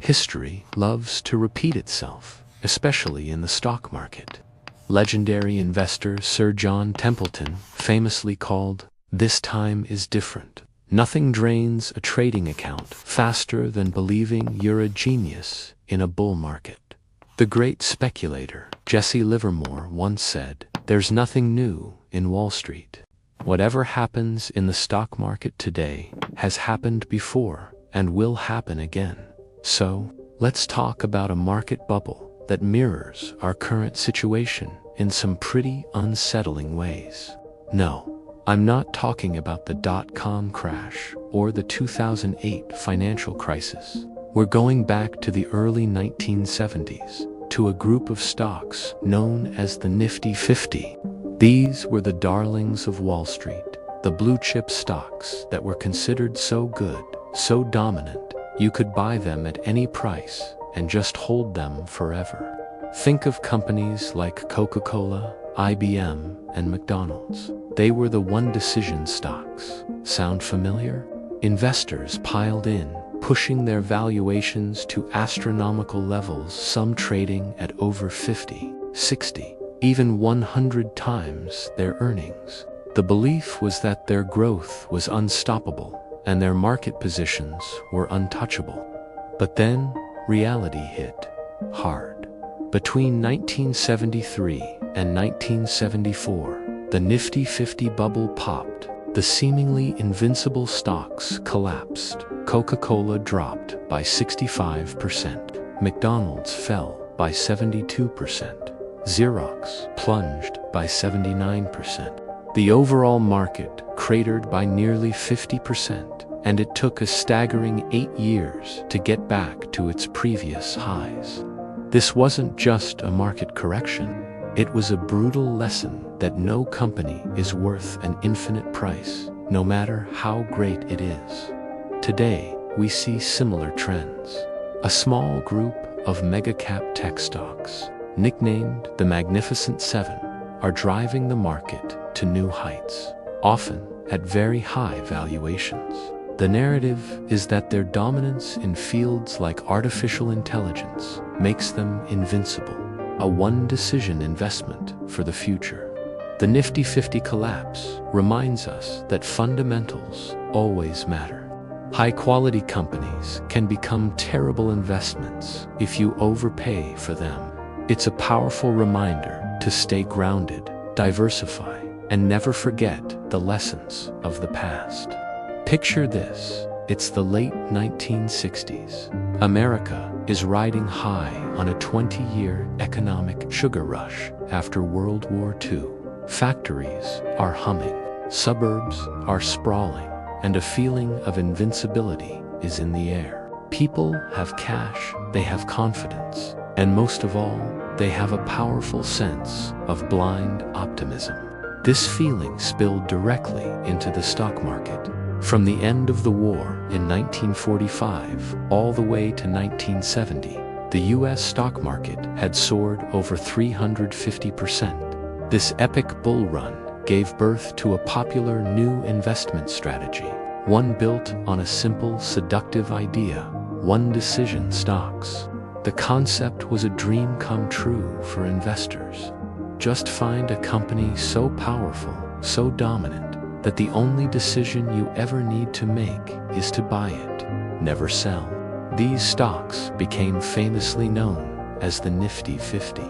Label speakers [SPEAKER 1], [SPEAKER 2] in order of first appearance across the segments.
[SPEAKER 1] History loves to repeat itself, especially in the stock market. Legendary investor Sir John Templeton famously called, "This time is different. Nothing drains a trading account faster than believing you're a genius in a bull market." The great speculator Jesse Livermore once said, "There's nothing new in Wall Street. Whatever happens in the stock market today has happened before and will happen again." So, let's talk about a market bubble that mirrors our current situation in some pretty unsettling ways. No, I'm not talking about the dot-com crash or the 2008 financial crisis. We're going back to the early 1970s, to a group of stocks known as the Nifty 50. These were the darlings of Wall Street, the blue-chip stocks that were considered so good, so dominant, you could buy them at any price and just hold them forever. Think of companies like Coca-Cola, IBM, and McDonald's. They were the one-decision stocks. Sound familiar? Investors piled in, pushing their valuations to astronomical levels, some trading at over 50, 60, even 100 times their earnings. The belief was that their growth was unstoppable and their market positions were untouchable. But then reality hit hard. Between 1973 and 1974, the Nifty 50 bubble popped. The seemingly invincible stocks collapsed. Coca-Cola dropped by 65%. McDonald's fell by 72%. Xerox plunged by 79%. The overall market cratered by nearly 50%, and it took a staggering 8 years to get back to its previous highs. This wasn't just a market correction. It was a brutal lesson that no company is worth an infinite price, no matter how great it is. Today, we see similar trends. A small group of mega-cap tech stocks, nicknamed the Magnificent Seven, are driving the market to new heights, often at very high valuations. The narrative is that their dominance in fields like artificial intelligence makes them invincible, a one-decision investment for the future. The Nifty 50 collapse reminds us that fundamentals always matter. High-quality companies can become terrible investments if you overpay for them. It's a powerful reminder to stay grounded, diversify, and never forget the lessons of the past. Picture this. It's the late 1960s. America is riding high on a 20-year economic sugar rush after World War II. Factories are humming, suburbs are sprawling, and a feeling of invincibility is in the air. People have cash, they have confidence, and most of all, they have a powerful sense of blind optimism. This feeling spilled directly into the stock market. From the end of the war in 1945 all the way to 1970, the U.S. stock market had soared over 350%. This epic bull run gave birth to a popular new investment strategy, one built on a simple, seductive idea: one-decision stocks. The concept was a dream come true for investors. Just find a company so powerful, so dominant, that the only decision you ever need to make is to buy it, never sell. These stocks became famously known as the Nifty 50.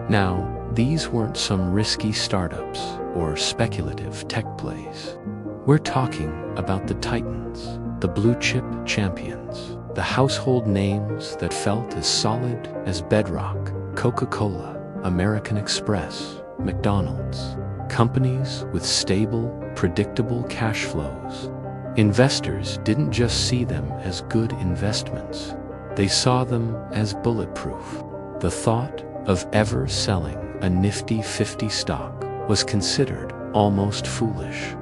[SPEAKER 1] Now, these weren't some risky startups or speculative tech plays. We're talking about the titans, the blue-chip champions, the household names that felt as solid as bedrock: Coca-Cola, American Express, McDonald's. Companies with stable, predictable cash flows. Investors didn't just see them as good investments. They saw them as bulletproof. The thought of ever selling a Nifty 50 stock was considered almost foolish.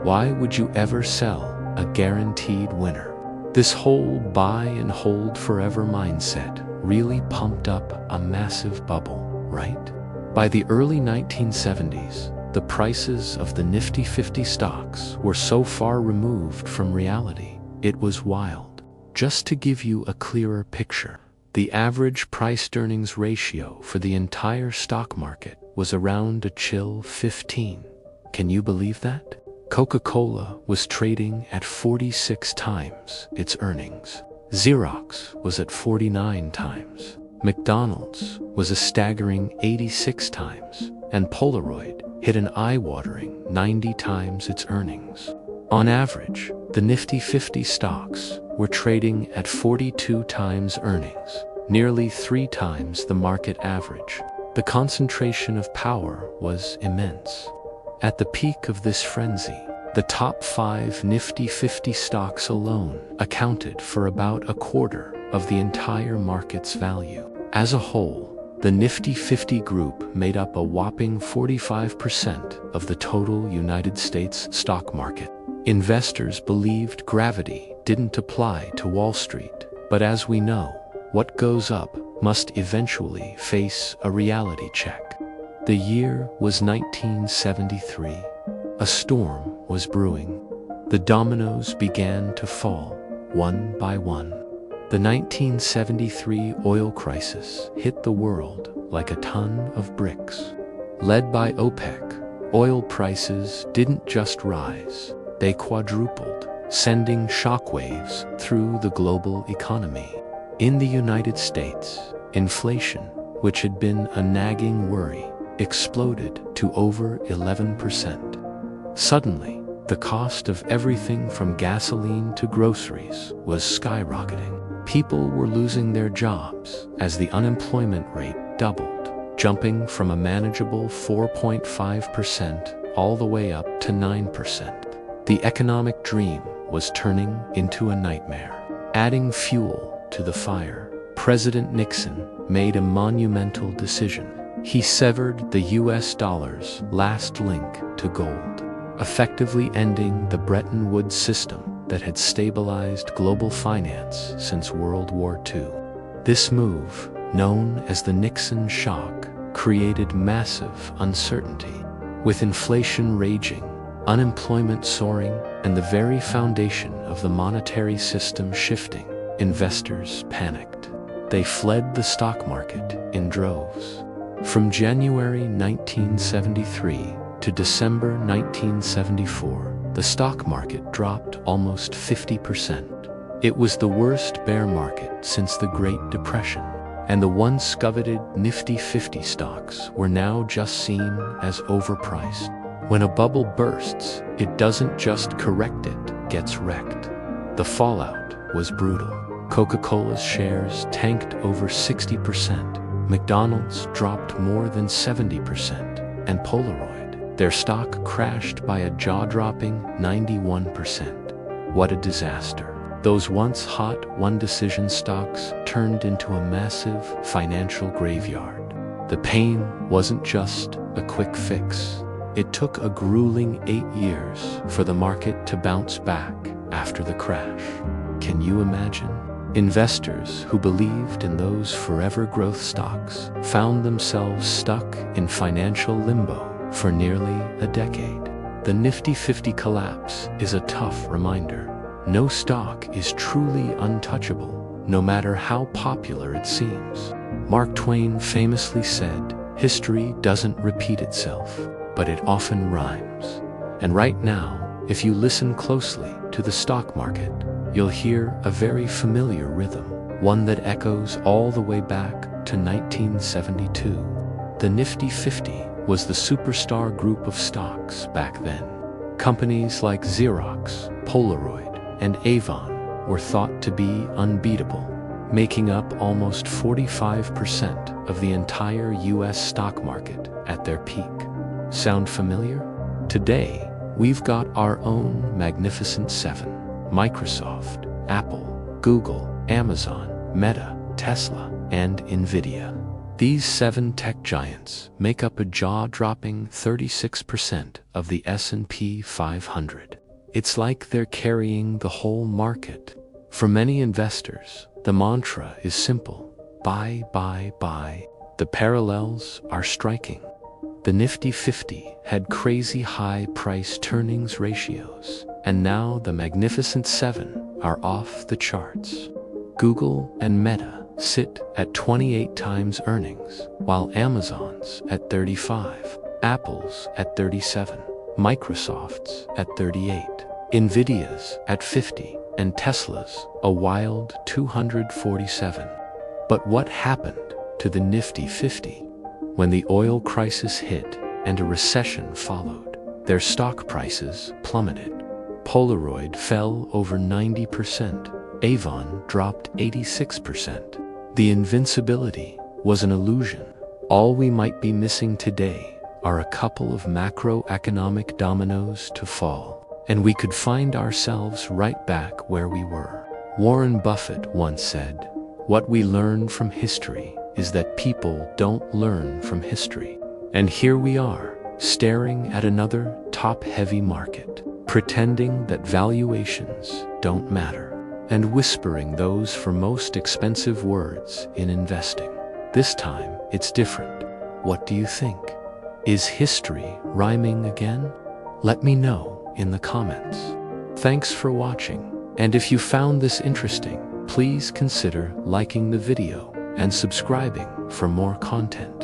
[SPEAKER 1] Why would you ever sell a guaranteed winner? This whole buy and hold forever mindset really pumped up a massive bubble, right? By the early 1970s, the prices of the Nifty 50 stocks were so far removed from reality, it was wild. Just to give you a clearer picture, the average price-earnings ratio for the entire stock market was around a chill 15. Can you believe that? Coca-Cola was trading at 46 times its earnings. Xerox was at 49 times. McDonald's was a staggering 86 times, and Polaroid hit an eye-watering 90 times its earnings. On average, the Nifty 50 stocks were trading at 42 times earnings, nearly 3 times the market average. The concentration of power was immense. At the peak of this frenzy, the top 5 Nifty 50 stocks alone accounted for about a quarter of the entire market's value. As a whole, the Nifty 50 group made up a whopping 45% of the total United States stock market. Investors believed gravity didn't apply to Wall Street, but as we know, what goes up must eventually face a reality check. The year was 1973. A storm was brewing. The dominoes began to fall, one by one. The 1973 oil crisis hit the world like a ton of bricks. Led by OPEC, oil prices didn't just rise, they quadrupled, sending shockwaves through the global economy. In the United States, inflation, which had been a nagging worry, exploded to over 11%. Suddenly, the cost of everything from gasoline to groceries was skyrocketing. People were losing their jobs as the unemployment rate doubled, jumping from a manageable 4.5% all the way up to 9%. The economic dream was turning into a nightmare. Adding fuel to the fire, President Nixon made a monumental decision. He severed the US dollar's last link to gold, effectively ending the Bretton Woods system that had stabilized global finance since World War II. This move, known as the Nixon Shock, created massive uncertainty. With inflation raging, unemployment soaring, and the very foundation of the monetary system shifting, investors panicked. They fled the stock market in droves. From January 1973 to December 1974, the stock market dropped almost 50%. It was the worst bear market since the Great Depression, and the once coveted Nifty 50 stocks were now just seen as overpriced. When a bubble bursts, it doesn't just correct, it gets wrecked. The fallout was brutal. Coca-Cola's shares tanked over 60%, McDonald's dropped more than 70%, and Polaroid, their stock crashed by a jaw-dropping 91%. What a disaster. Those once hot one-decision stocks turned into a massive financial graveyard. The pain wasn't just a quick fix. It took a grueling 8 years for the market to bounce back after the crash. Can you imagine? Investors who believed in those forever growth stocks found themselves stuck in financial limbo for nearly a decade. The Nifty 50 collapse is a tough reminder. No stock is truly untouchable, no matter how popular it seems. Mark Twain famously said, "History doesn't repeat itself, but it often rhymes." And right now, if you listen closely to the stock market, you'll hear a very familiar rhythm, one that echoes all the way back to 1972. The Nifty 50 was the superstar group of stocks back then. Companies like Xerox, Polaroid, and Avon were thought to be unbeatable, making up almost 45% of the entire US stock market at their peak. Sound familiar? Today, we've got our own Magnificent Seven: Microsoft, Apple, Google, Amazon, Meta, Tesla, and Nvidia. These 7 tech giants make up a jaw-dropping 36% of the S&P 500. It's like they're carrying the whole market. For many investors, the mantra is simple: buy, buy, buy. The parallels are striking. The Nifty 50 had crazy high price-earnings ratios, And now the Magnificent Seven are off the charts. Google and Meta sit at 28 times earnings, while Amazon's at 35, Apple's at 37, Microsoft's at 38, Nvidia's at 50, and Tesla's a wild 247. But what happened to the Nifty 50? When the oil crisis hit and a recession followed, their stock prices plummeted. Polaroid fell over 90%. Avon dropped 86%. The invincibility was an illusion. All we might be missing today are a couple of macroeconomic dominoes to fall, and we could find ourselves right back where we were. Warren Buffett once said, "What we learn from history is that people don't learn from history." And here we are, staring at another top-heavy market, pretending that valuations don't matter, and whispering those for most expensive words in investing. This time, it's different. What do you think? Is history rhyming again? Let me know in the comments. Thanks for watching, and if you found this interesting, please consider liking the video and subscribing for more content.